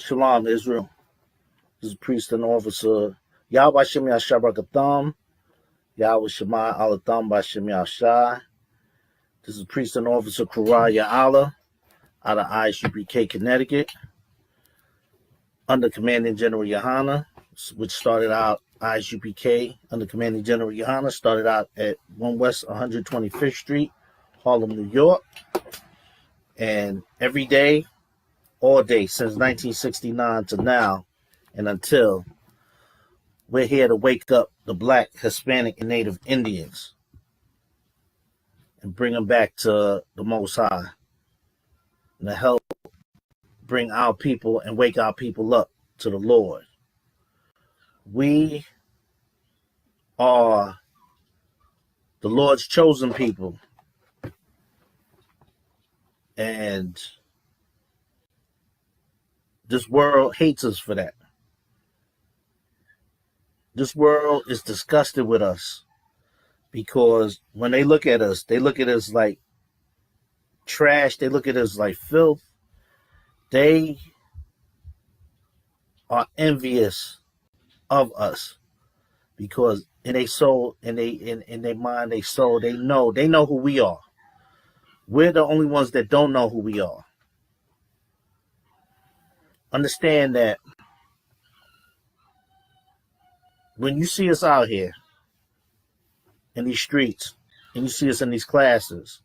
Shalom, Israel. This is priest and officer Yahweh Shem Yashai Barakatham, Yahweh Shema Alatham Bashem Yashai. This is priest and officer Kuraya Allah out of HIspanic, Connecticut, under Commanding General Yohana, which started out HIspanic under Commanding General Yohana, started out at 1 West 125th Street, Harlem, New York. And every day, all day, since 1969 to now, and until, we're here to wake up the Black, Hispanic, and Native Indians and bring them back to the Most High and to help bring our people and wake our people up to the Lord. We are the Lord's chosen people, and this world hates us for that. This world is disgusted with us because when they look at us like trash. They look at us like filth. They are envious of us because in their soul, in their mind, their soul, they know who we are. We're the only ones that don't know who we are. Understand that when you see us out here in these streets and you see us in these classes,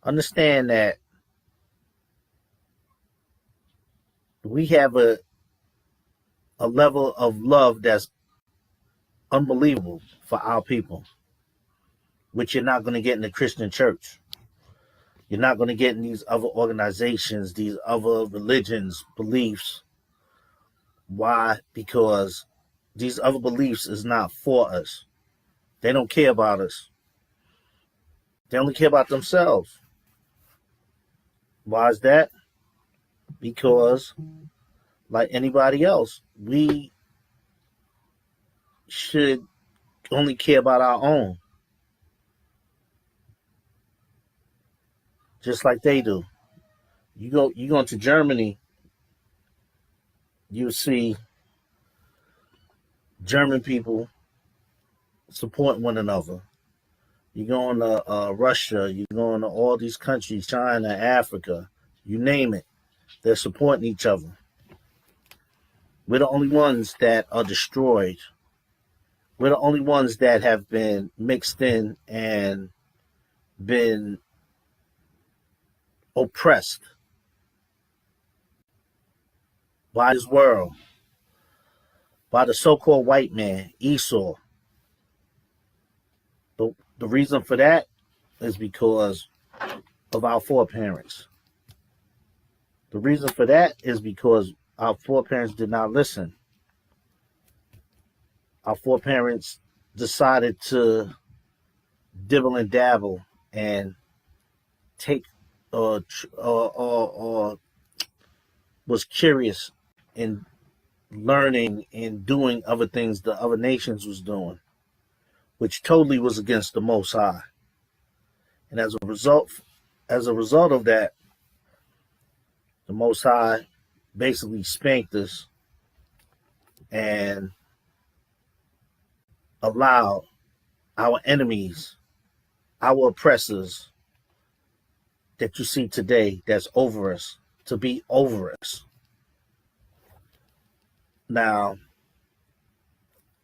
understand that we have a level of love that's unbelievable for our people, which you're not going to get in the Christian church. You're not going to get in these other organizations, these other religions, beliefs. Why? Because these other beliefs is not for us. They don't care about us. They only care about themselves. Why is that? Because, like anybody else, we should only care about our own. Just like they do. You go to Germany, you see German people support one another. You go into Russia, you go into all these countries, China, Africa, you name it. They're supporting each other. We're the only ones that are destroyed. We're the only ones that have been mixed in and been oppressed by this world, by the so-called white man, Esau. The reason for that is because of our foreparents. The reason for that is because our foreparents did not listen. Our foreparents decided to dibble and dabble and take or was curious in learning and doing other things the other nations was doing, which totally was against the Most High. And as a result of that, the Most High basically spanked us and allowed our enemies, our oppressors that you see today that's over us, to be over us. Now,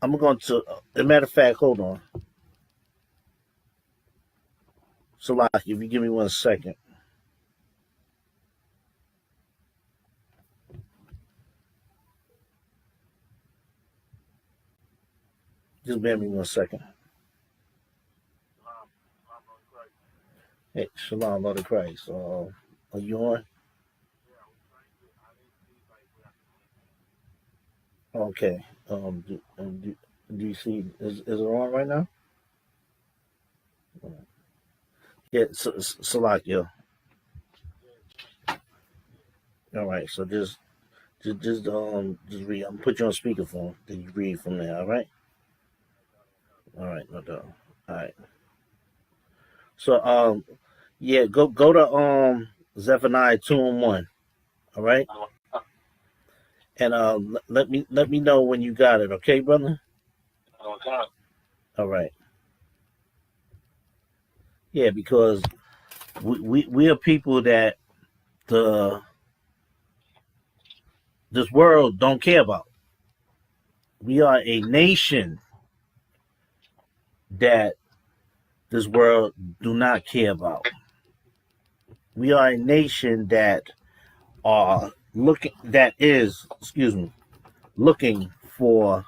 I'm going to, as a matter of fact, hold on. Salaki, if you give me 1 second. Just bear me 1 second. Hey, Shalom, Lord of Christ. Are you on? Okay. Do you see? Is it on right now? Yeah. Salaki. All right. So just read. I'm gonna put you on speakerphone. Then you read from there. All right. All right. No doubt. All right. So yeah. Go to Zephaniah 2:1. All right. And let me know when you got it, okay, brother? Okay. All right. Yeah, because we are people that the this world don't care about. We are a nation that this world do not care about. We are a nation that are looking that is, excuse me, looking for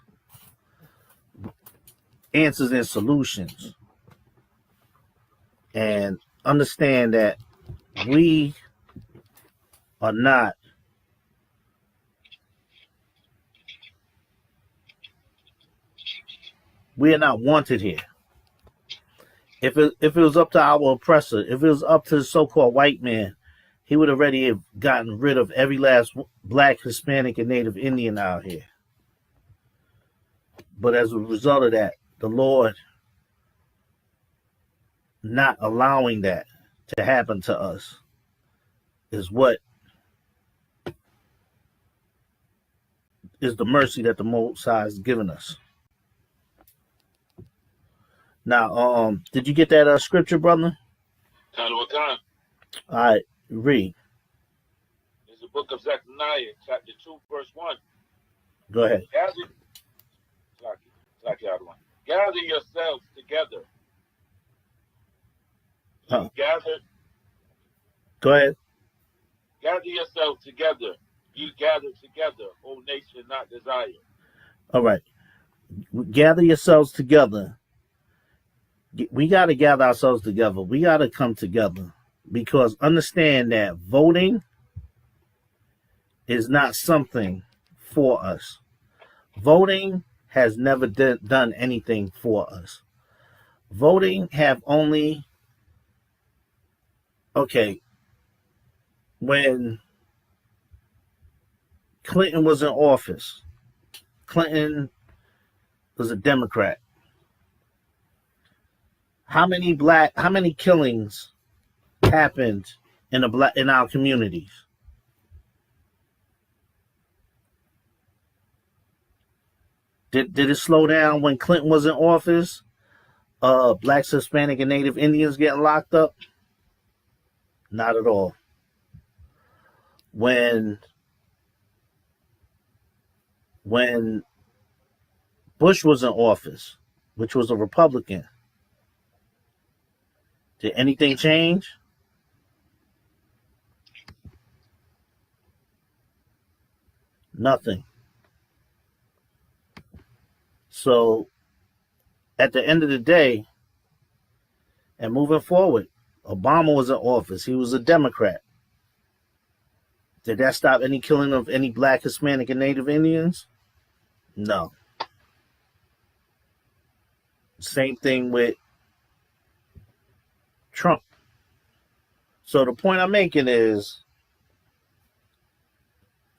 answers and solutions, and understand that we are not we are not wanted here. If it was up to our oppressor, if it was up to the so-called white man, he would already have gotten rid of every last black, Hispanic, and Native Indian out here. But as a result of that, the Lord not allowing that to happen to us is what is the mercy that the Most High has given us. Now, did you get that scripture, brother? Time what time? All right, read. It's the book of Zechariah, chapter 2, verse 1. Go ahead. Gather yourselves together. Gather. Go ahead. Gather yourselves together. Ye gather together, O nation not desire. All right. Gather yourselves together. We got to gather ourselves together. We got to come together, because understand that voting is not something for us. Voting has never done anything for us. Voting have only, okay, when Clinton was in office, Clinton was a Democrat. How many killings happened in our communities? Did it slow down when Clinton was in office? Blacks, Hispanic, and Native Indians getting locked up? Not at all. When Bush was in office, which was a Republican, did anything change? Nothing. So, at the end of the day, and moving forward, Obama was in office. He was a Democrat. Did that stop any killing of any black, Hispanic, and Native Indians? No. Same thing with Trump. So the point I'm making is,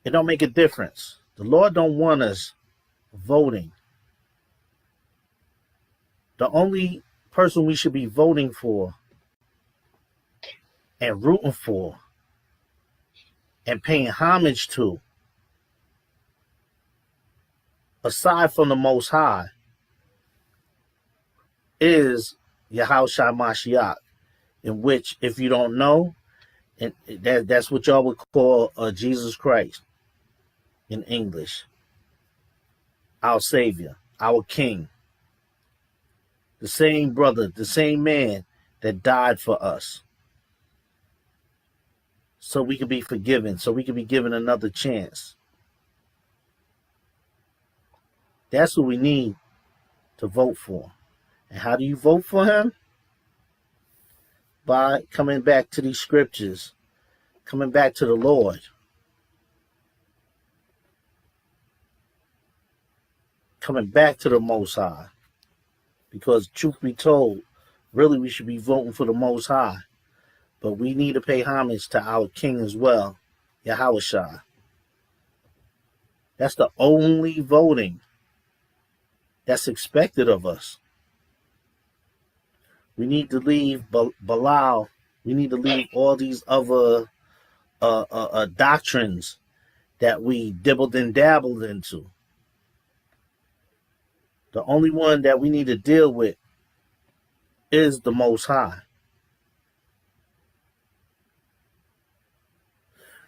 it don't make a difference. The Lord don't want us voting. The only person we should be voting for and rooting for and paying homage to, aside from the Most High, is Yahushua Mashiach, in which, if you don't know, and that's what y'all would call Jesus Christ in English. Our Savior, our King. The same brother, the same man that died for us, so we could be forgiven, so we could be given another chance. That's what we need to vote for. And how do you vote for him? By coming back to these scriptures, coming back to the Lord. Coming back to the Most High. Because truth be told, really we should be voting for the Most High. But we need to pay homage to our King as well, Yahushua. That's the only voting that's expected of us. We need to leave Balal. We need to leave all these other doctrines that we dibbled and dabbled into. The only one that we need to deal with is the Most High.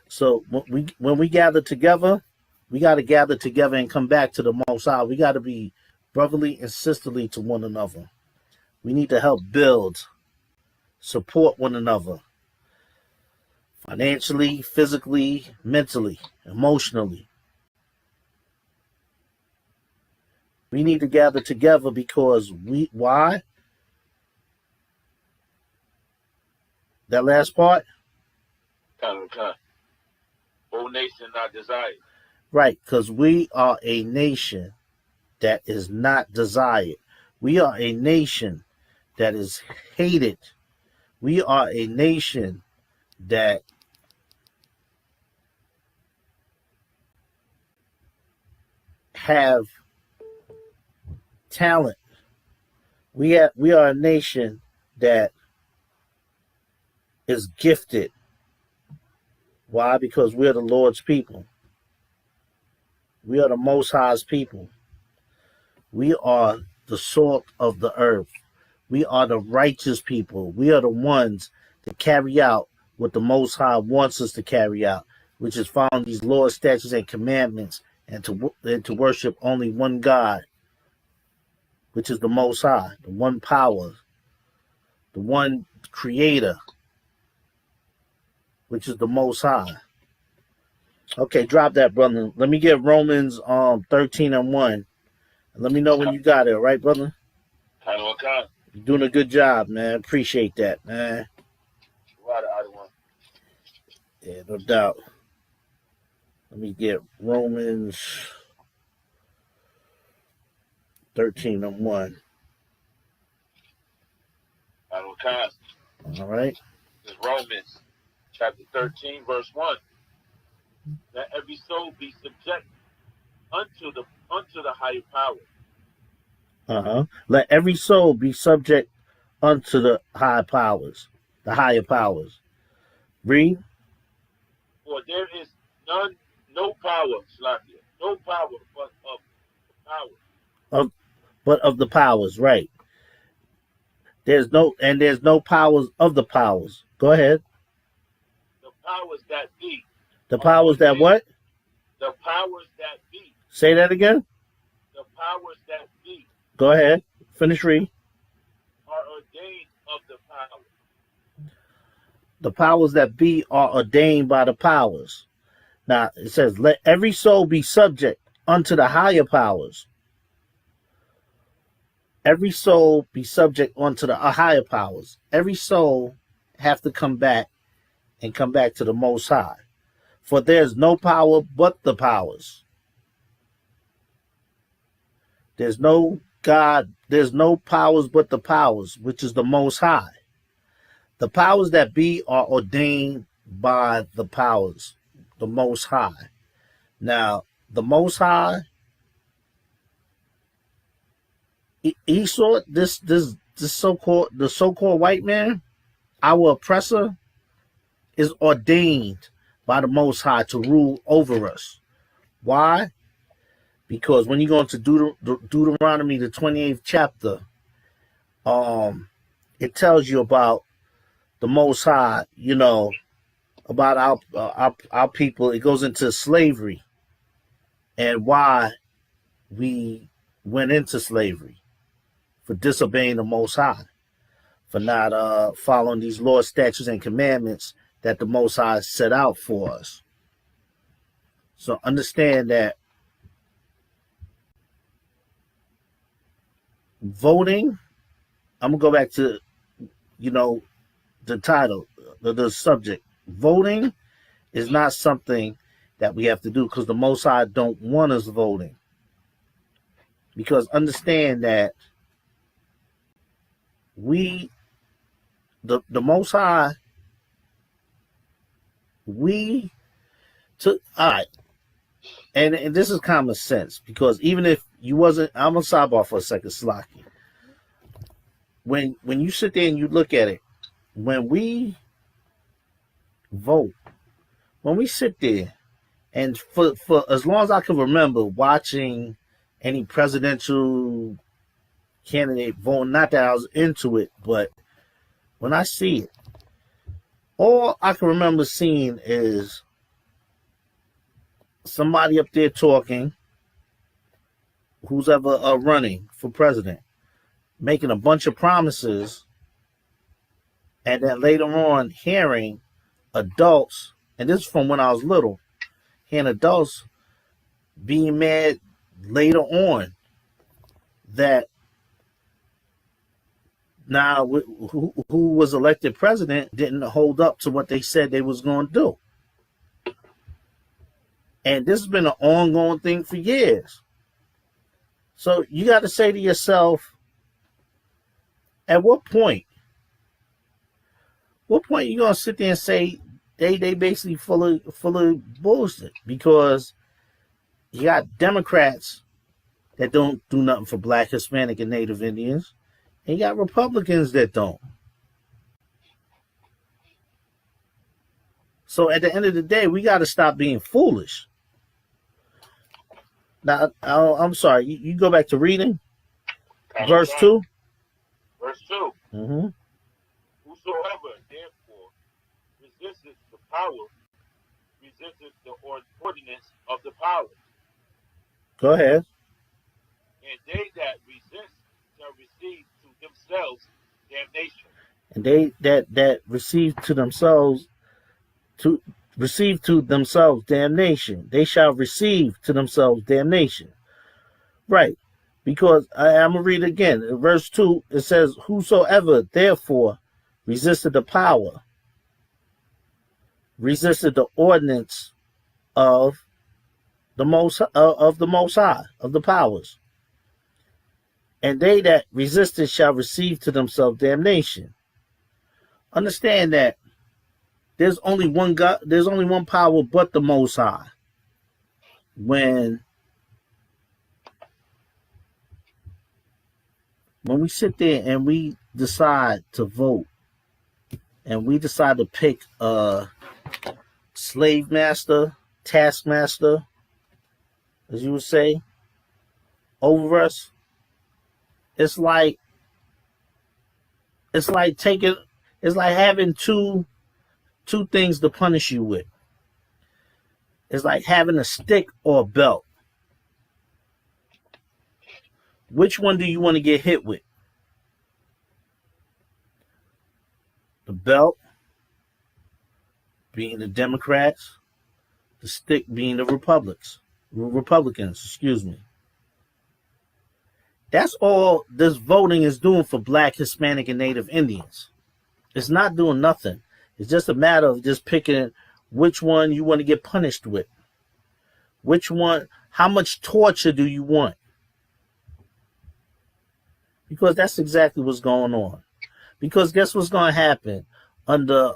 So when we gather together, we got to gather together and come back to the Most High. We got to be brotherly and sisterly to one another. We need to help build, support one another financially, physically, mentally, emotionally. We need to gather together because why? That last part? Whole nation not desired. Right, because we are a nation that is not desired. We are a nation that is hated. We are a nation that have talent. We are a nation that is gifted. Why? Because we are the Lord's people. We are the Most High's people. We are the salt of the earth. We are the righteous people. We are the ones that carry out what the Most High wants us to carry out, which is found in these laws, statutes, and commandments, and to worship only one God, which is the Most High, the one power, the one creator, which is the Most High. Okay, drop that, brother. Let me get Romans 13:1. And let me know when you got it, all right, brother? You're doing a good job, man. Appreciate that, man. Yeah, no doubt. Let me get Romans 13:1. All right. It's Romans chapter 13, verse 1. That every soul be subject unto the higher power. Let every soul be subject unto the high powers, the higher powers. Read. For there is no power, Slakia, no power but of the power. But of the powers, right. There's no powers of the powers. Go ahead. The powers that be. The powers that what? The powers that be. Say that again. The powers that be. Go ahead. Finish read. Are ordained of the power. The powers that be are ordained by the powers. Now it says, let every soul be subject unto the higher powers. Every soul be subject unto the higher powers. Every soul have to come back to the Most High. For there's no power but the powers. There's no God, there's no powers but the powers, which is the Most High. The powers that be are ordained by the powers, the Most High. Now, the Most High, he saw this so-called white man, our oppressor, is ordained by the Most High to rule over us. Why? Because when you go into Deuteronomy, the 28th chapter, it tells you about the Most High, about our people. It goes into slavery and why we went into slavery, for disobeying the Most High, for not following these laws, statutes, and commandments that the Most High set out for us. So understand that voting, I'm going to go back to, the title, the subject. Voting is not something that we have to do because the Most High don't want us voting. Because understand that the Most High, we took, all right, and this is common sense, because even if you wasn't, I'm going to sidebar for a second, Slaki. When you sit there and you look at it, when we vote, when we sit there And for as long as I can remember watching any presidential candidate voting, not that I was into it, but when I see it, all I can remember seeing is somebody up there talking, who's ever running for president, making a bunch of promises, and then later on hearing adults, and this is from when I was little, hearing adults being mad later on that now who was elected president didn't hold up to what they said they was going to do. And this has been an ongoing thing for years. So you got to say to yourself, at what point you gonna sit there and say they basically full of bullshit? Because you got Democrats that don't do nothing for Black, Hispanic, and Native Indians, and you got Republicans that don't. So at the end of the day, we got to stop being foolish. Now, I'm sorry. You go back to reading verse 2. Verse 2. Mm-hmm. Whosoever therefore resisteth the power, resisteth the ordinance of the power. Go ahead. And they that resist shall receive to themselves damnation. And they that receive to themselves damnation. They shall receive to themselves damnation. Right. Because I'm going to read it again. In verse 2, it says, whosoever therefore resisted the power, resisted the ordinance of the Most High, of the powers. And they that resisted shall receive to themselves damnation. Understand that there's only one God, there's only one power but the Most High. When we sit there and we decide to vote and we decide to pick a slave master, taskmaster, as you would say, over us, it's like having two things to punish you with. It's like having a stick or a belt. Which one do you want to get hit with? The belt being the Democrats, the stick being the Republicans, excuse me. That's all this voting is doing for Black, Hispanic, and Native Indians. It's not doing nothing. It's just a matter of just picking which one you want to get punished with. Which one, how much torture do you want? Because that's exactly what's going on. Because guess what's going to happen under,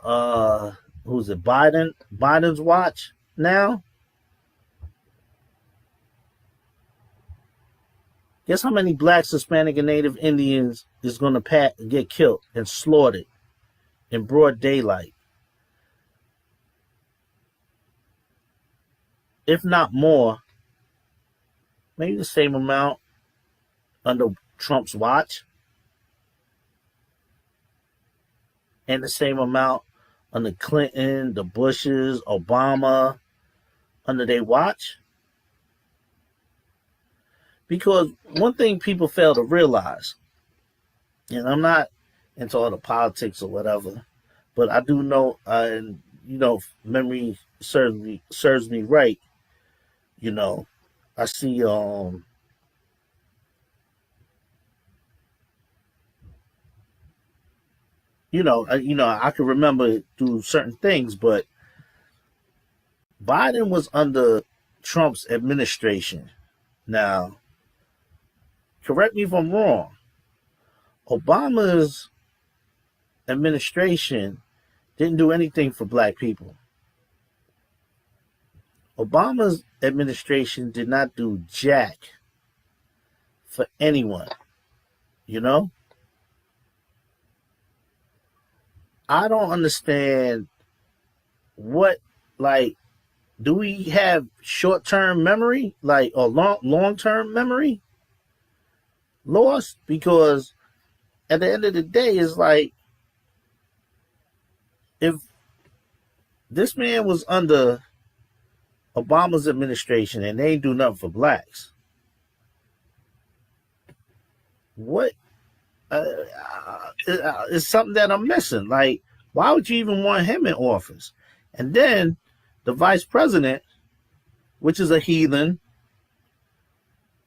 who's it, Biden's watch now? Guess how many Blacks, Hispanic, and Native Indians is going to get killed and slaughtered in broad daylight? If not more, maybe the same amount under Trump's watch, and the same amount under Clinton, the Bushes, Obama, under their watch. Because one thing people fail to realize, and I'm not into all the politics or whatever, but I do know, and memory serves me right. I see I can remember through certain things, but Biden was under Trump's administration. Now, correct me if I'm wrong. Obama's administration didn't do anything for Black people. Obama's administration did not do jack for anyone. I don't understand what, do we have short-term memory, like, or long-term memory loss? Because at the end of the day, it's like, if this man was under Obama's administration and they ain't do nothing for blacks, what is something that I'm missing? Like, why would you even want him in office? And then the vice president, which is a heathen,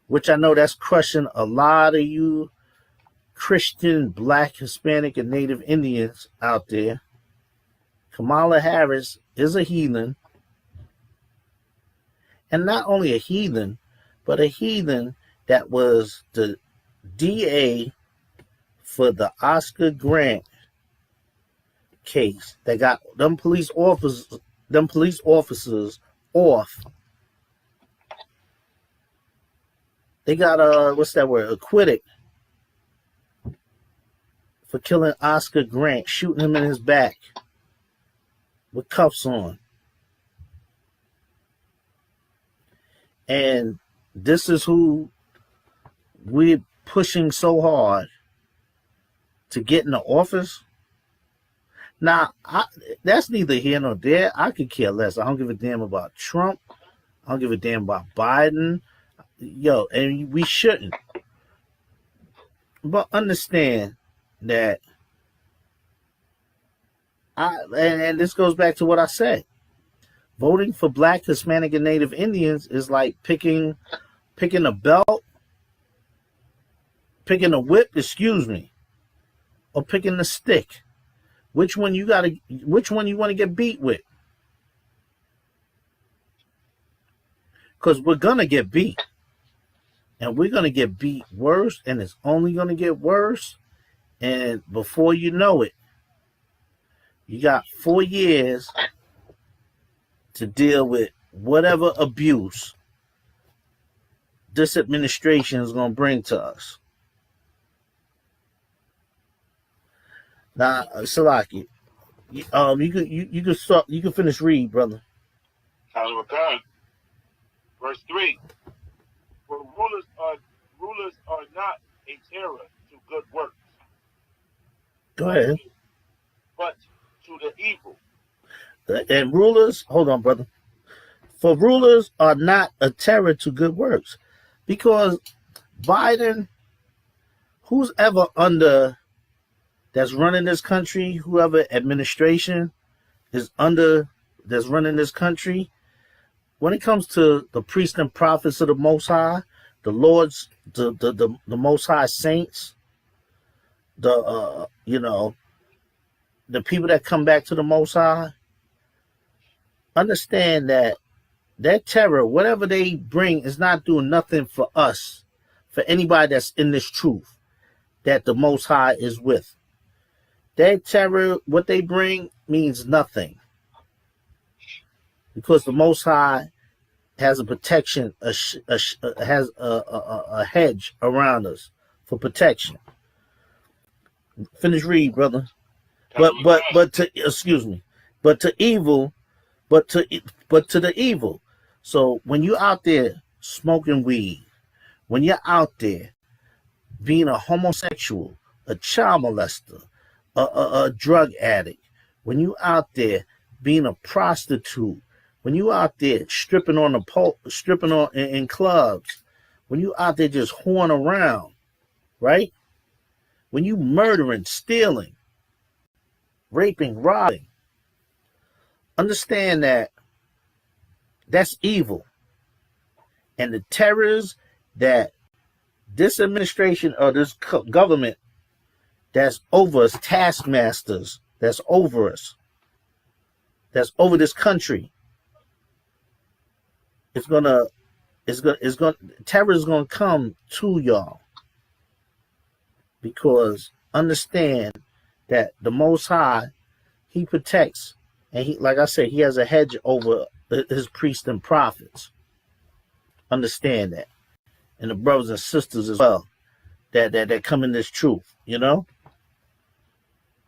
which I know that's crushing a lot of you Christian, Black, Hispanic, and Native Indians out there. Kamala Harris is a heathen. And not only a heathen, but a heathen that was the DA for the Oscar Grant case that got them police officers off. They got what's that word? Acquitted for killing Oscar Grant, shooting him in his back with cuffs on. And this is who we're pushing so hard to get in the office. Now, that's neither here nor there. I could care less. I don't give a damn about Trump. I don't give a damn about Biden. Yo, and we shouldn't. But understand that, and this goes back to what I said. Voting for Black, Hispanic, and Native Indians is like picking a belt, picking a whip, or picking a stick. Which one you want to get beat with? Because we're gonna get beat. And we're gonna get beat worse, and it's only gonna get worse. And before you know it, you got 4 years to deal with whatever abuse this administration is going to bring to us. Now, Salaki, you can start. You can finish read, brother. Verse 3. For rulers are not a terror to good works. Go ahead. But to the evil. And rulers, hold on, brother. For rulers are not a terror to good works. Because Biden, who's ever under, that's running this country, whoever administration is under, that's running this country, when it comes to the priests and prophets of the Most High, the Lord's, the Most High saints, the people that come back to the Most High, understand that terror, whatever they bring, is not doing nothing for us, for anybody that's in this truth that the Most High is with. That terror, what they bring, means nothing. Because the Most High has a protection, has a hedge around us for protection. Finish read, brother. But to evil. But to the evil. So when you're out there smoking weed, when you're out there being a homosexual, a child molester, a drug addict, when you out there being a prostitute, when you out there stripping on in clubs, when you out there just whoring around, right? When you murdering, stealing, raping, robbing, understand that that's evil. And the terrors that this administration or this government that's over us, taskmasters that's over us, that's over this country, terror is gonna come to y'all. Because understand that the Most High, He protects, and He, like I said, He has a hedge over His priests and prophets. Understand that, and the brothers and sisters as well that come in this truth,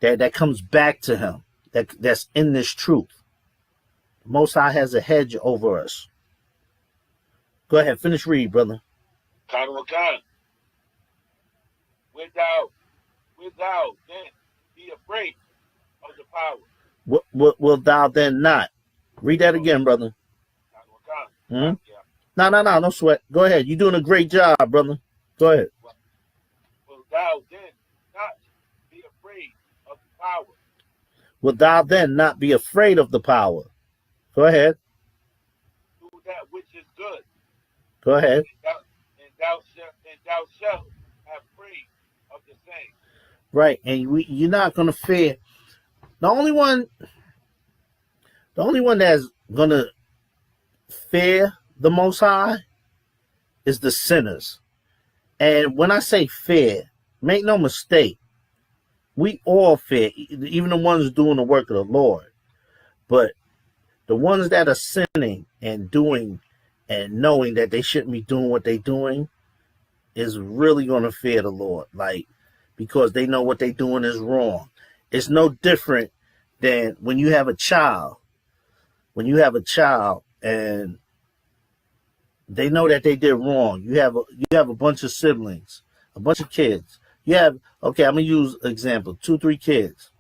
that comes back to Him, that's in this truth. The Most High has a hedge over us. Go ahead, finish read, brother. CONNECTICUT. Without then be afraid of the power. What will thou then not? Read that again, brother. CONNECTICUT. Hmm? Yeah. No sweat. Go ahead. You're doing a great job, brother. Go ahead. Will thou then not be afraid of the power? Will thou then not be afraid of the power? Go ahead. Do that which is good. Go ahead. And thou shalt have praise of the same. Right, and you're not gonna fear. The only one that's gonna fear the Most High is the sinners. And when I say fear, make no mistake, we all fear, even the ones doing the work of the Lord. But the ones that are sinning and doing and knowing that they shouldn't be doing what they're doing is really going to fear the Lord, like, because they know what they're doing is wrong. It's no different than when you have a child. When you have a child and they know that they did wrong, you have a bunch of siblings, a bunch of kids. You have, okay, I'm gonna use an example: 2-3 kids.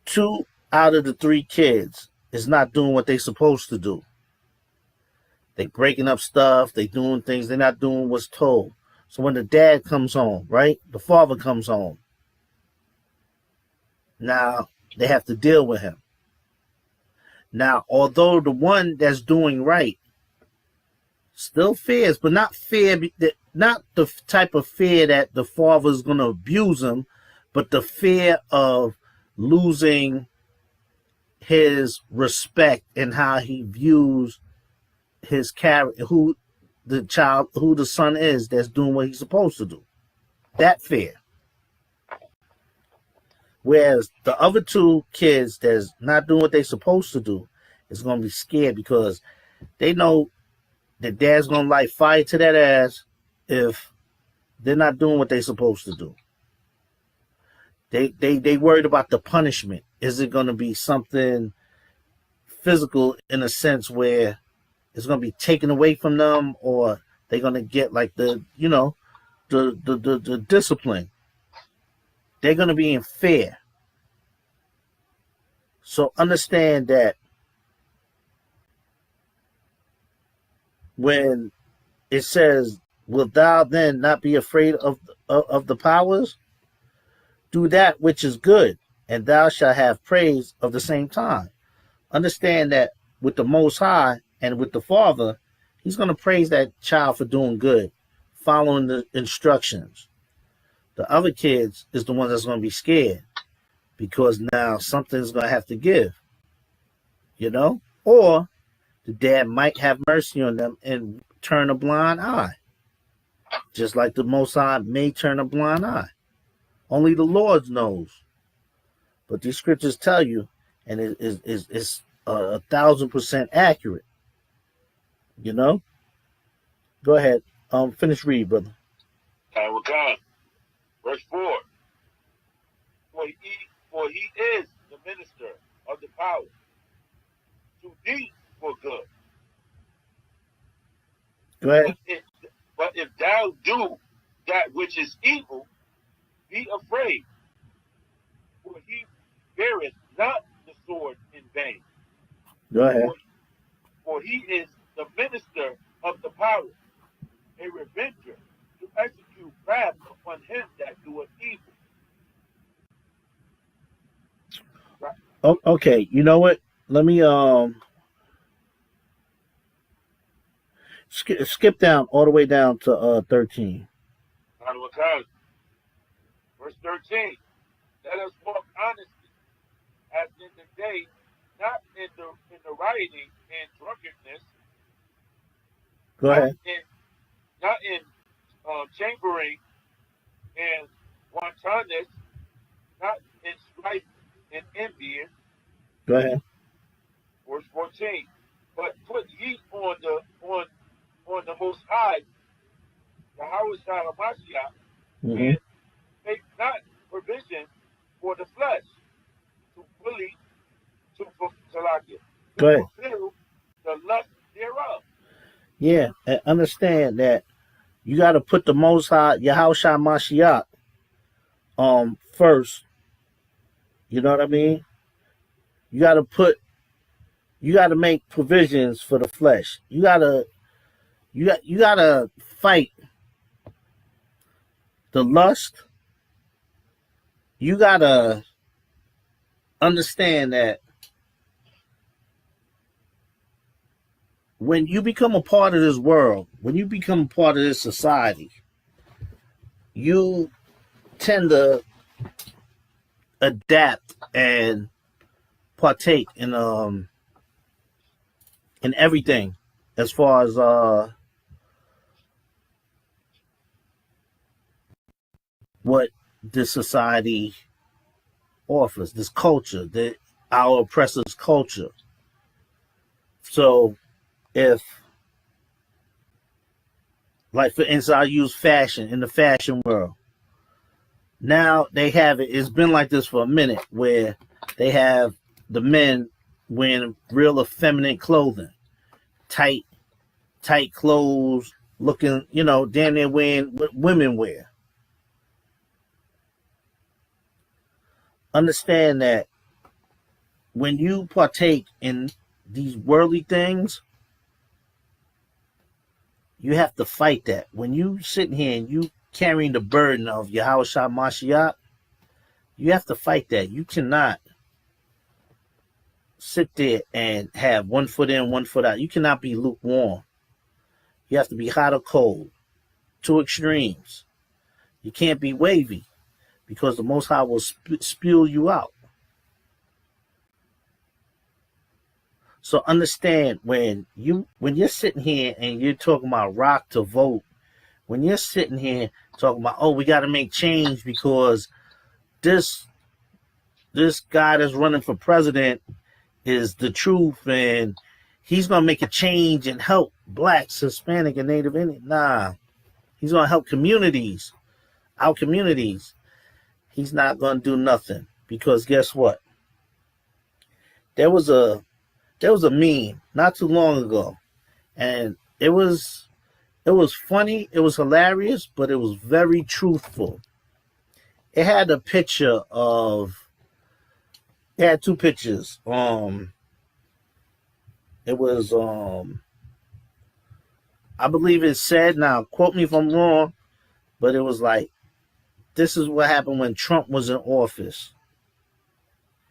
2 out of the 3 kids is not doing what they're supposed to do. They breaking up stuff. They doing things. They're not doing what's told. So when the dad comes home, right? The father comes home. Now they have to deal with him. Now, although the one that's doing right still fears, but not fear, not the type of fear that the father's going to abuse him, but the fear of losing his respect and how he views his character, who the son is that's doing what he's supposed to do. That fear. Whereas the other 2 kids that's not doing what they're supposed to do is going to be scared because they know that dad's going to light fire to that ass if they're not doing what they're supposed to do. They worried about the punishment. Is it going to be something physical in a sense where it's going to be taken away from them, or they're going to get like the discipline? They're going to be in fear. So understand that when it says, "Will thou then not be afraid of the powers? Do that which is good, and thou shalt have praise of the same time." Understand that with the Most High and with the Father, He's going to praise that child for doing good, following the instructions. The other kids is the ones that's going to be scared because now something's going to have to give, or the dad might have mercy on them and turn a blind eye, just like the Most High may turn a blind eye. Only the Lord knows. But these scriptures tell you, and it's 1,000% accurate. Go ahead. Finish read, brother. CONNECTICUT. Verse 4. For he is the minister of the power to thee for good. Go ahead. But if thou do that which is evil, be afraid, for he beareth not the sword in vain. Go ahead. For he is the minister of the power, a revenger, to execute wrath upon him that doeth evil. Right. Oh, okay. You know what? Let me skip down all the way down to 13. CONNECTICUT. Verse 13. Let us walk honestly, as in the day, not in the rioting and drunkenness, Go ahead. not in chambering and wantonness, not in strife and envy. Go ahead. Verse 14. But put ye on the Most High, Yahweh Shalamashiach, Mm-hmm. and make not provision for the flesh to fully Salakia, to Go ahead. fulfill the lust thereof. Yeah, and understand that you got to put the Most High, Yahushua Mashiach, first. You know what I mean? You got to put, you got to make provisions for the flesh. You got to fight the lust. You got to understand that when you become a part of this world, when you become a part of this society, you tend to adapt and partake in everything as far as what this society offers, this culture, our oppressors' culture. So if, like for instance, I use fashion in the fashion world. Now they have it. It's been like this for a minute, where they have the men wearing real effeminate clothing, tight clothes, looking, damn near wearing what women wear. Understand that when you partake in these worldly things, you have to fight that. When you sitting here and you carrying the burden of Yahushua Mashiach, you have to fight that. You cannot sit there and have one foot in, one foot out. You cannot be lukewarm. You have to be hot or cold. Two extremes. You can't be wavy, because the Most High will spew you out. So understand, when you're sitting here and you're talking about rock to vote, when you're sitting here talking about, oh, we got to make change because this guy that's running for president is the truth and he's going to make a change and help blacks, Hispanic, and Native Indian. Nah, he's going to help communities, our communities. He's not going to do nothing, because guess what? There was a meme not too long ago, and it was funny, it was hilarious, but it was very truthful. It had a picture of, it had two pictures. It was I believe it said, now quote me if I'm wrong, but it was like, this is what happened when Trump was in office.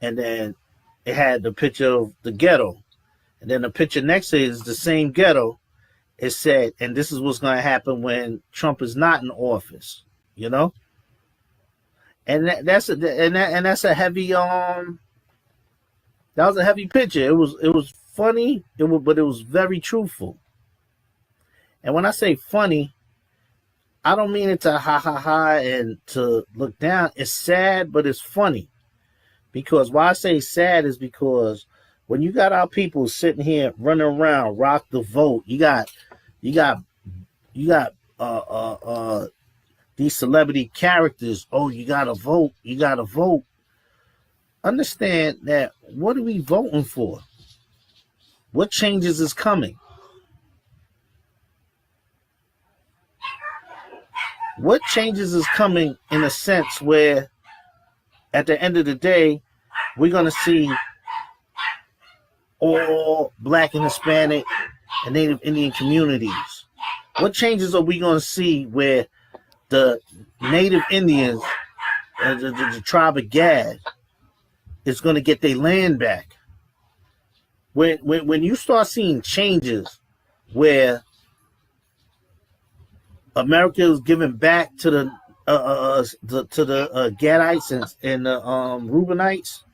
And then it had the picture of the ghetto. And then the picture next to it is the same ghetto. It said, and this is what's going to happen when Trump is not in office, And that's a heavy that was a heavy picture. It was funny, but it was very truthful. And when I say funny, I don't mean it to ha ha ha and to look down. It's sad, but it's funny. Because why I say sad is because when you got our people sitting here running around, rock the vote, you got these celebrity characters. Oh, you gotta vote. Understand that, what are we voting for? What changes is coming? What changes is coming, in a sense where at the end of the day, we're going to see all black and Hispanic and Native Indian communities? What changes are we going to see where the Native Indians, the tribe of Gad, is going to get their land back? When you start seeing changes where America is giving back to the Gadites and the Reubenites,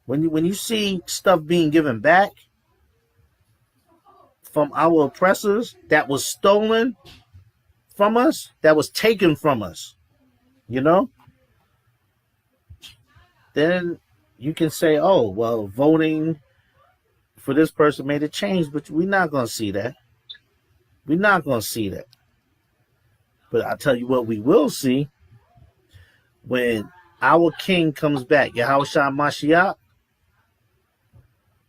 when you see stuff being given back from our oppressors that was stolen from us, that was taken from us, then you can say, oh, well, voting for this person made a change, but we're not going to see that. We're not going to see that. But I'll tell you what we will see: when our king comes back, Yahushua Mashiach,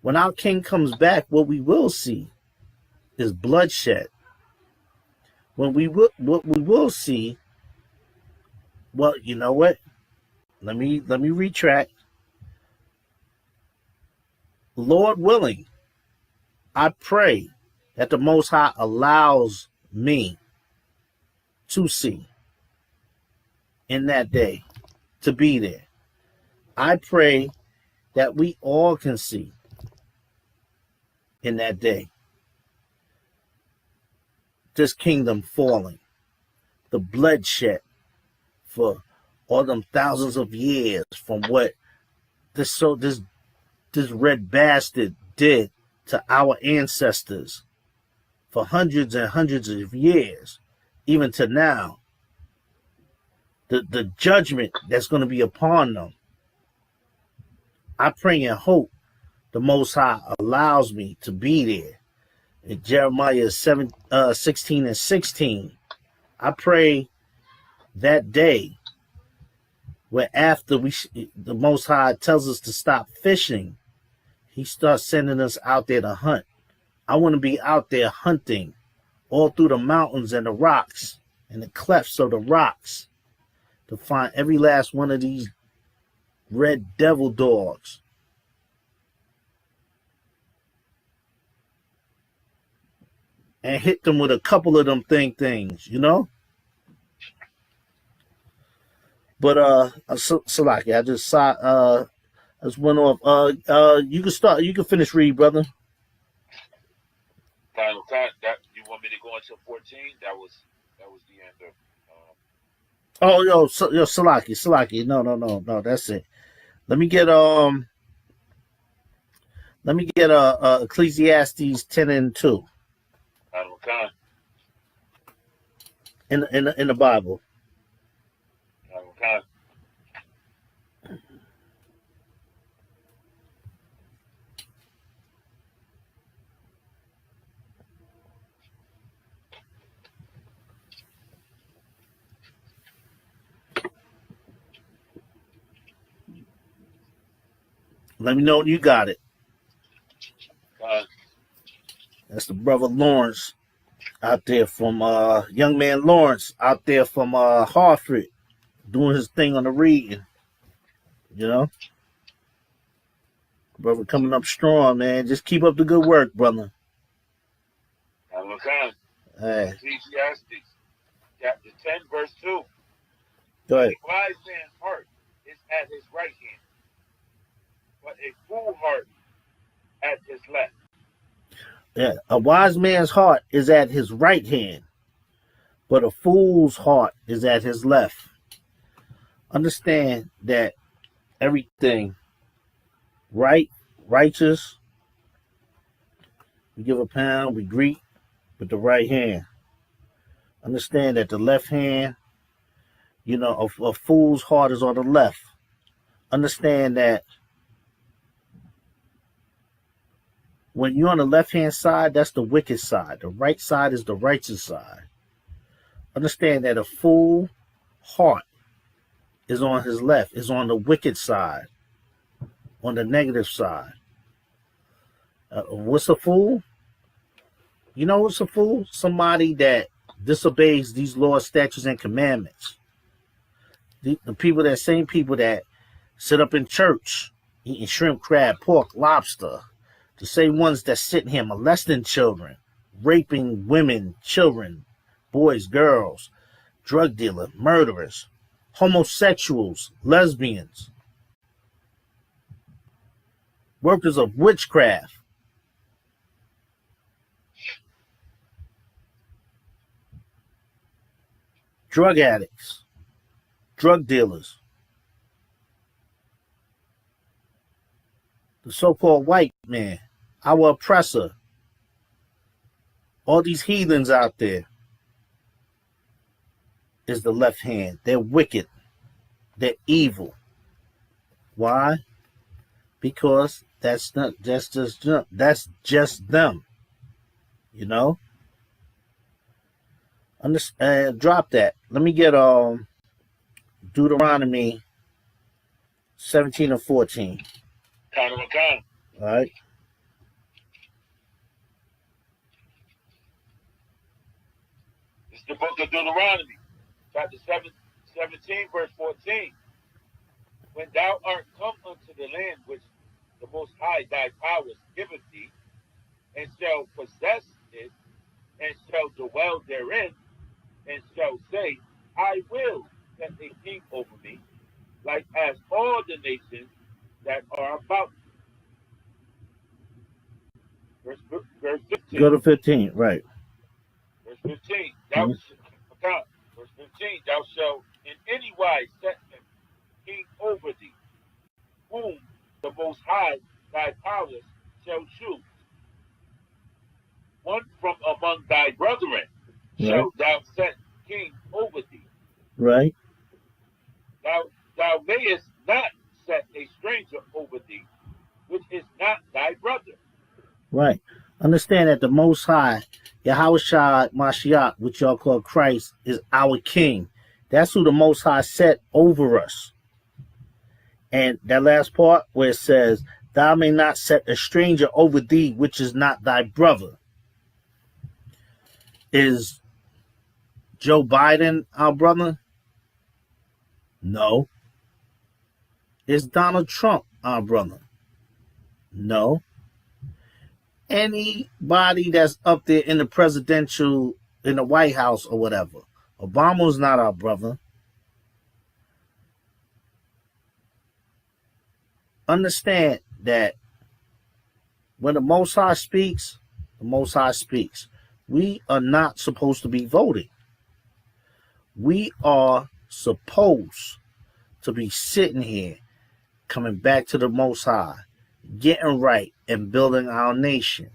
When our king comes back, what we will see is bloodshed. What we will see, well, you know what? Let me retract. Lord willing, I pray that the Most High allows me to see in that day, to be there. I pray that we all can see in that day this kingdom falling, the bloodshed for all them thousands of years from what this red bastard did to our ancestors for hundreds and hundreds of years, even to now. The judgment that's going to be upon them. I pray and hope the Most High allows me to be there. In Jeremiah 16:16, I pray that day where after the Most High tells us to stop fishing, he starts sending us out there to hunt. I want to be out there hunting all through the mountains and the rocks and the clefts of the rocks to find every last one of these red devil dogs. And hit them with a couple of them things, you know? But Salaki, I just went off. You can finish read, brother. Final time. That you want me to go into 14? That was the end of. Salaki. No. That's it. Let me get Ecclesiastes 10:2. In the Bible. Let me know when you got it. That's the brother Lawrence out there from young man Lawrence out there from Hartford doing his thing on the reading. You know? Brother coming up strong, man. Just keep up the good work, brother. Hey. Ecclesiastes chapter 10, verse 2. Go ahead. A wise man's heart is at his right hand, but a fool heart at his left. Yeah, a wise man's heart is at his right hand, but a fool's heart is at his left. Understand that everything righteous, we give a pound, we greet with the right hand. Understand that the left hand, a fool's heart is on the left. Understand that when you're on the left-hand side, that's the wicked side. The right side is the righteous side. Understand that a fool heart is on his left, is on the wicked side, on the negative side. What's a fool? You know what's a fool? Somebody that disobeys these laws, statutes, and commandments. The same people that sit up in church eating shrimp, crab, pork, lobster. The same ones that sit in here molesting children, raping women, children, boys, girls, drug dealers, murderers, homosexuals, lesbians, workers of witchcraft, drug addicts, drug dealers, the so-called white man, our oppressor, all these heathens out there is the left hand. They're wicked. They're evil. Why? Because that's just them. You know? Drop that. Let me get Deuteronomy 17 and 14. All right. the book of Deuteronomy, chapter 17, verse 14. When thou art come unto the land which the Most High thy powers giveth thee, and shall possess it, and shall dwell therein, and shall say, I will set a king over me, like as all the nations that are about me. Verse Go 15. to 15, right. Verse 15. Mm-hmm. Verse 15. Thou shalt in any wise set him king over thee, whom the Most High thy powers shall choose. One from among thy brethren Right. shalt thou set king over thee. Right. Thou mayest not set a stranger over thee, which is not thy brother. Right. Understand that the Most High, Yahweh Shai Mashiach, which y'all call Christ, is our King. That's who the Most High set over us. And that last part where it says, thou may not set a stranger over thee, which is not thy brother. Is Joe Biden our brother? No. Is Donald Trump our brother? No. Anybody that's up there in the White House or whatever. Obama's not our brother. Understand that when the Most High speaks, the Most High speaks. We are not supposed to be voting. We are supposed to be sitting here, coming back to the Most High, getting right and building our nation.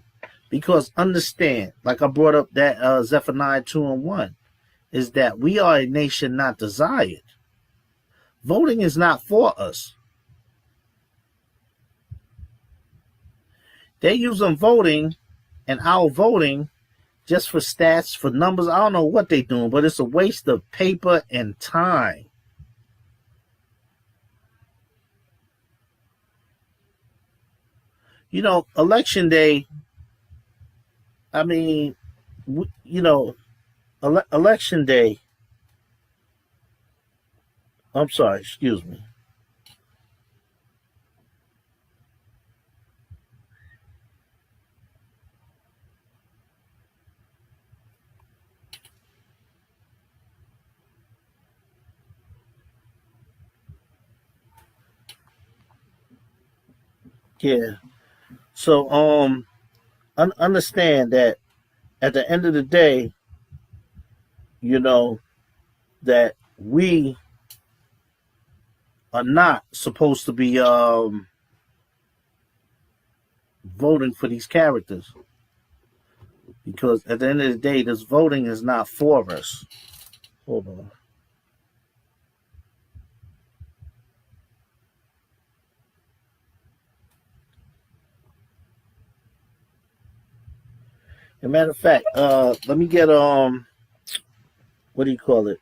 Because understand, like I brought up that Zephaniah 2:1, is that we are a nation not desired. Voting is not for us. They're using voting and our voting just for stats, for numbers. I don't know what they're doing, but it's a waste of paper and time. You know, election day, I mean, election day, I'm sorry, excuse me. Yeah. So, understand that at the end of the day, you know, that we are not supposed to be voting for these characters, because at the end of the day, this voting is not for us. Hold on. As a matter of fact, let me get what do you call it?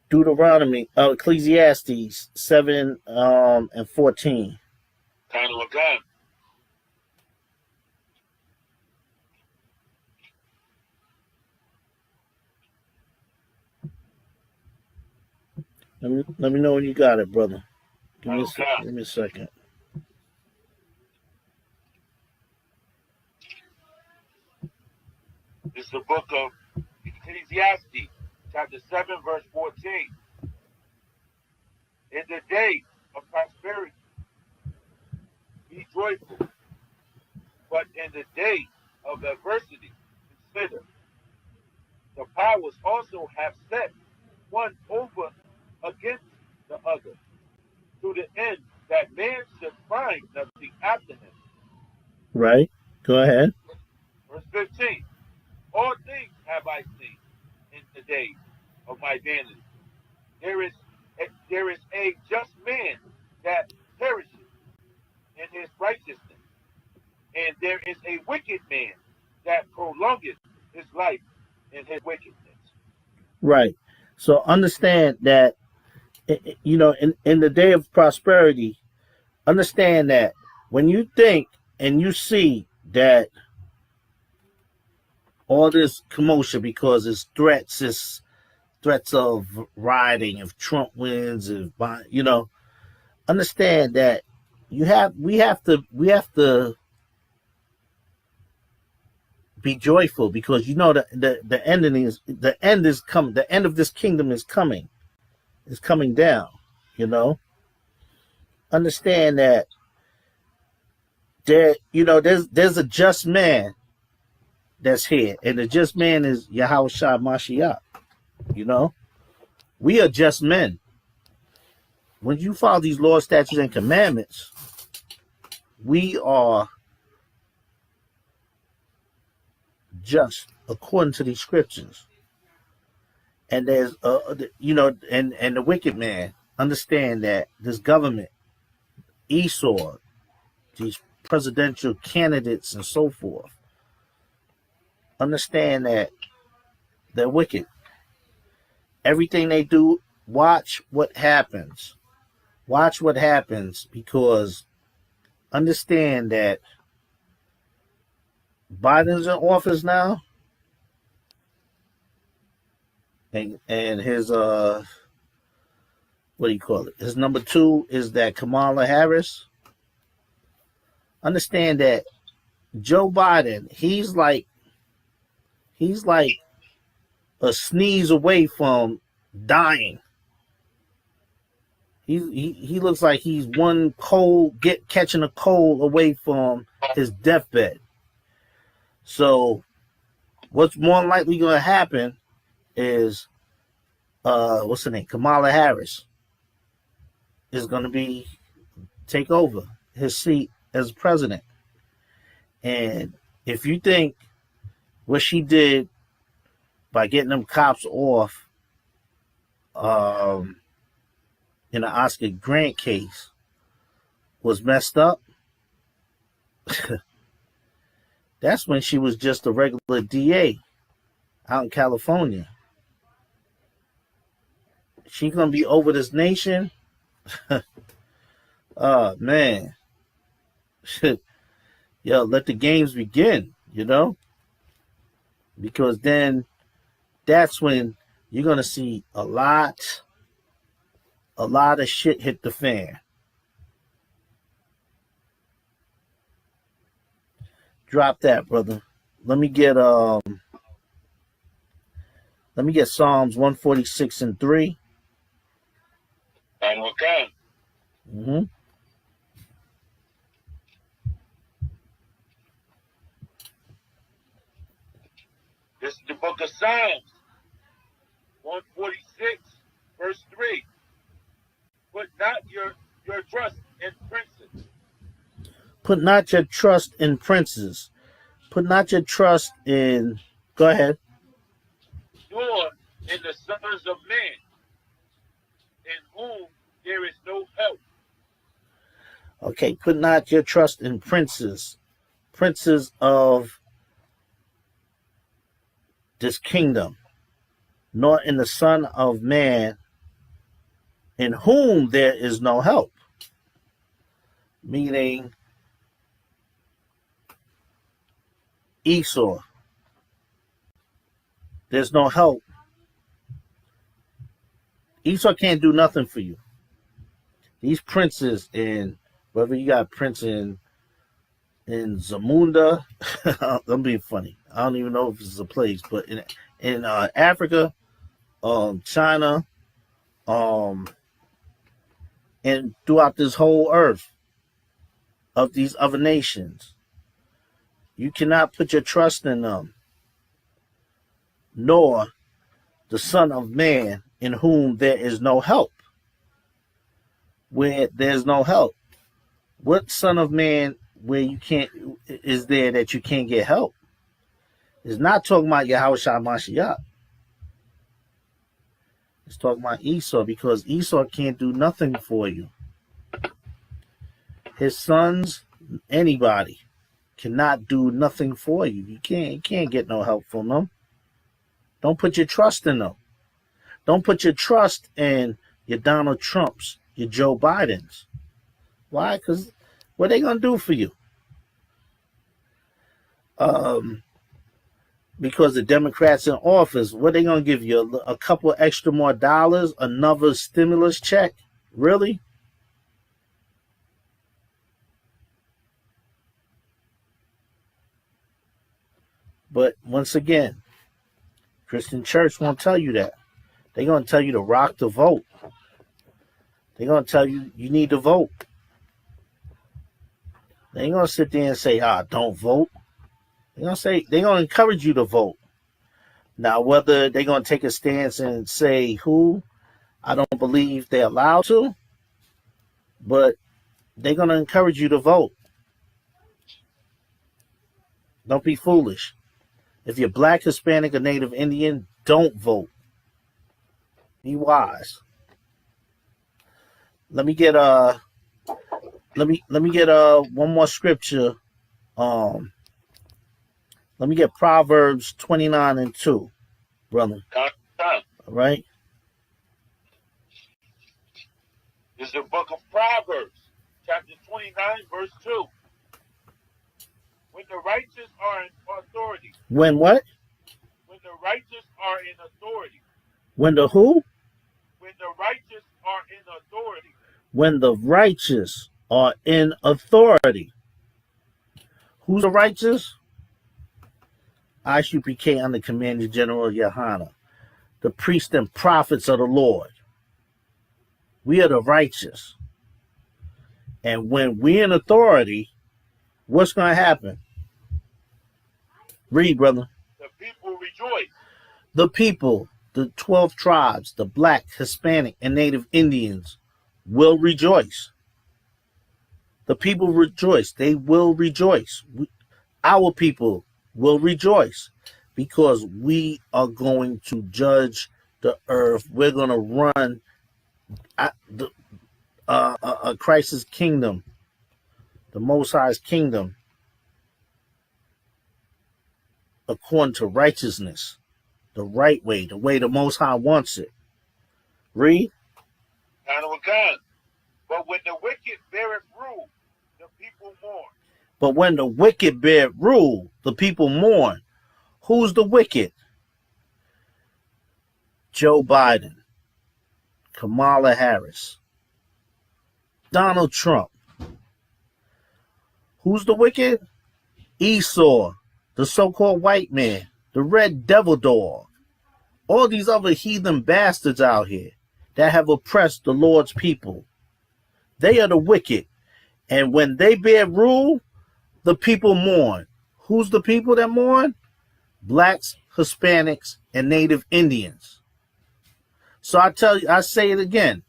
Deuteronomy, Ecclesiastes 7 and 14. Kind of again. Let me know when you got it, brother. Give me a second. This is the book of Ecclesiastes, chapter 7, verse 14. In the day of prosperity, be joyful, but in the day of adversity, consider. The powers also have set one over against the other, to the end that man should find nothing after him. Right. Go ahead. Verse 15. All things have I seen in the days of my vanity. There is a just man that perishes in his righteousness, and there is a wicked man that prolongeth his life in his wickedness. Right. So understand that, you know, in the day of prosperity, understand that when you think and you see that all this commotion because it's threats of rioting if Trump wins, if understand that we have to be joyful because the end is coming. The end of this kingdom is coming. It's coming down. Understand that there's a just man that's here, and the just man is Yahushua Mashiach. We are just men. When you follow these laws, statutes, and commandments, we are just according to these scriptures. And there's and the wicked man understand that this government, Esau, these presidential candidates and so forth, understand that they're wicked. Everything they do, watch what happens. Watch what happens, because understand that Biden's in office now, and his what do you call it? His number 2 is that Kamala Harris. Understand that Joe Biden, he's like a sneeze away from dying. He looks like he's one catching a cold away from his deathbed. So what's more likely going to happen is what's her name? Kamala Harris is going to take over his seat as president. And if you think what she did by getting them cops off in the Oscar Grant case was messed up, that's when she was just a regular DA out in California. She gonna be over this nation. Oh man. Yo, let the games begin, because then that's when you're gonna see a lot of shit hit the fan. Drop that, brother. Let me get Psalms 146:3. And we can. Mm-hmm. This is the book of Psalms, 146, verse 3. Put not your trust in princes. Put not your trust in princes. Put not your trust in... Go ahead. Nor in the sons of men, in whom there is no help. Okay, put not your trust in princes. Princes of this kingdom, nor in the Son of Man, in whom there is no help. Meaning Esau. There's no help. Esau can't do nothing for you. These princes whether you got prince in Zamunda, I'm being funny. I don't even know if this is a place, but in Africa, China, and throughout this whole earth of these other nations, you cannot put your trust in them, nor the Son of Man, in whom there is no help. Where there's no help, what Son of Man where you can't is there that you can't get help? It's not talking about Yahushua Mashiach. It's talking about Esau, because Esau can't do nothing for you. His sons, anybody, cannot do nothing for you. You can't get no help from them. Don't put your trust in them. Don't put your trust in your Donald Trumps, your Joe Bidens. Why? Because what are they going to do for you? because the Democrats in office, what they gonna give you? A couple extra more dollars, another stimulus check? Really? But once again, Christian church won't tell you that. They're gonna tell you to rock the vote. They're gonna tell you you need to vote. They ain't gonna sit there and say, don't vote. They're gonna encourage you to vote. Now, whether they're gonna take a stance and say who, I don't believe they're allowed to, but they're gonna encourage you to vote. Don't be foolish. If you're black, Hispanic, or Native Indian, don't vote. Be wise. Let me get one more scripture. Let me get Proverbs 29:2, brother. All right. This is the book of Proverbs, chapter 29, verse 2. When the righteous are in authority. When what? When the righteous are in authority. When the who? When the righteous are in authority. When the righteous are in authority. Who's the righteous? HIspanic under Commander General Yohana, the priests and prophets of the Lord. We are the righteous. And when we're in authority, what's going to happen? Read, brother. The people rejoice. The people, the 12 tribes, the black, Hispanic, and Native Indians will rejoice. The people rejoice. They will rejoice. Our people will rejoice because we are going to judge the earth. We're going to run Christ's kingdom, the Most High's kingdom, according to righteousness, the right way, the way the Most High wants it. Read. But when the wicked beareth rule, the people mourn. But when the wicked bear rule, the people mourn. Who's the wicked? Joe Biden, Kamala Harris, Donald Trump. Who's the wicked? Esau, the so-called white man, the red devil dog. All these other heathen bastards out here that have oppressed the Lord's people. They are the wicked. And when they bear rule, the people mourn. Who's the people that mourn? Blacks, Hispanics, and Native Indians. So I say it again.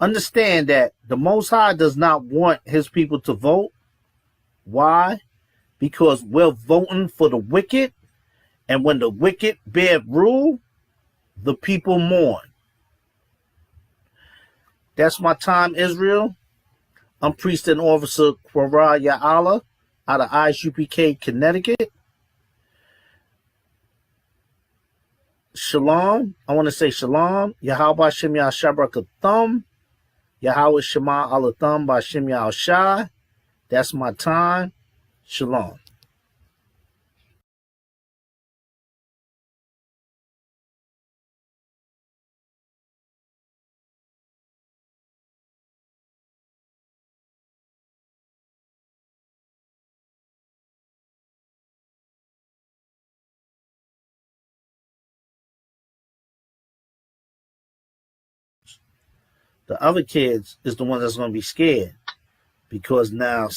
Understand that the Most High does not want his people to vote. Why? Because we're voting for the wicked. And when the wicked bear rule, the people mourn. That's my time, Israel. I'm Priest and Officer Quara Ya'ala out of HIspanic, Connecticut. Shalom. I want to say shalom. Yahweh Shem Yahshabrakathum. Yahweh Shema Alathum Bashem Yahshai. That's my time. Shalom. The other kids is the one that's going to be scared because now